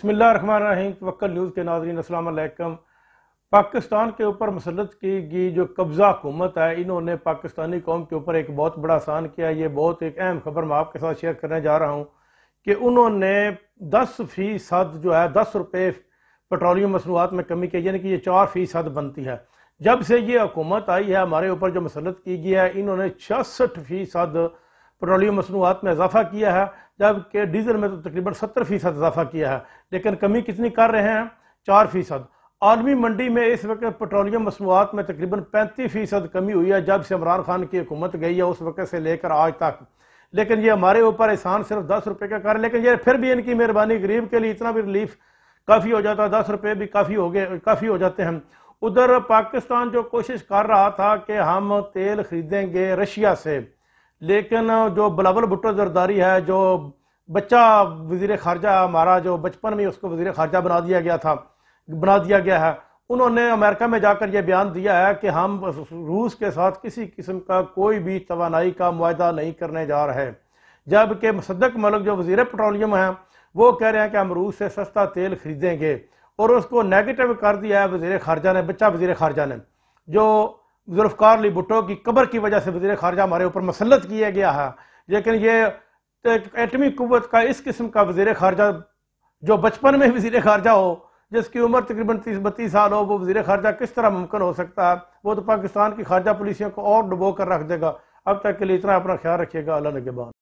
बिस्मिल्लाहिर्रहमानिर्रहीम। तवक्कल न्यूज़ के नाज़रीन अस्सलाम वालेकुम। पाकिस्तान के ऊपर मुसल्लत की गई जो कब्ज़ा हुकूमत है, इन्होंने पाकिस्तानी कौम के ऊपर एक बहुत बड़ा एहसान किया है। ये बहुत एक अहम खबर मैं आपके साथ शेयर करने जा रहा हूँ कि उन्होंने 10% जो है 10 रुपये पेट्रोलियम मसनूआत में कमी की, यानी कि ये 4% बनती है। जब से ये हुकूमत आई है हमारे ऊपर जो मुसल्लत की गई है, इन्होंने 66% पेट्रोलियम मसनूआत में इजाफा किया है, जबकि डीजल में तो तकरीबन 70% इजाफा किया है। लेकिन कमी कितनी कर रहे हैं? 4%। आलमी मंडी में इस वक्त पेट्रोलियम मसनूआत में तकरीबन 35% कमी हुई है जब से इमरान खान की हुकूमत गई है, उस वक्त से लेकर आज तक। लेकिन ये हमारे ऊपर एहसान सिर्फ 10 रुपये का कर, लेकिन ये फिर भी इनकी मेहरबानी, गरीब के लिए इतना भी रिलीफ काफ़ी हो जाता है। 10 रुपये भी काफ़ी हो जाते हैं। उधर पाकिस्तान जो कोशिश कर रहा था कि हम तेल खरीदेंगे रशिया से, लेकिन जो बिलावल भुट्टो जरदारी है, जो बच्चा वजीर खारजा हमारा, जो बचपन में उसको वजीर खारजा बना दिया गया है, उन्होंने अमेरिका में जाकर यह बयान दिया है कि हम रूस के साथ किसी किस्म का कोई भी तवानाई का मुआहदा नहीं करने जा रहे। जबकि मुसद्दक मलिक जो वजीर पेट्रोलियम हैं, वो कह रहे हैं कि हम रूस से सस्ता तेल खरीदेंगे, और उसको नेगेटिव कर दिया है वजीर खारजा ने, बच्चा वजीर खारजा ने, जो जुल्फकार अली भुट्टो की कब्र की वजह से वजीर खारजा हमारे ऊपर मसल्लत किया गया है। लेकिन ये एटमी कुव्वत का इस किस्म का वजीर खारजा, जो बचपन में वजीर खारजा हो, जिसकी उम्र तकरीबन 30-32 साल हो, वो वजीर खारजा किस तरह मुमकिन हो सकता है? वो तो पाकिस्तान की खारजा पुलिसियों को और डुबो कर रख देगा। अब तक के लिए इतना, अपना ख्याल रखिएगा। अल्लाह निगहबान।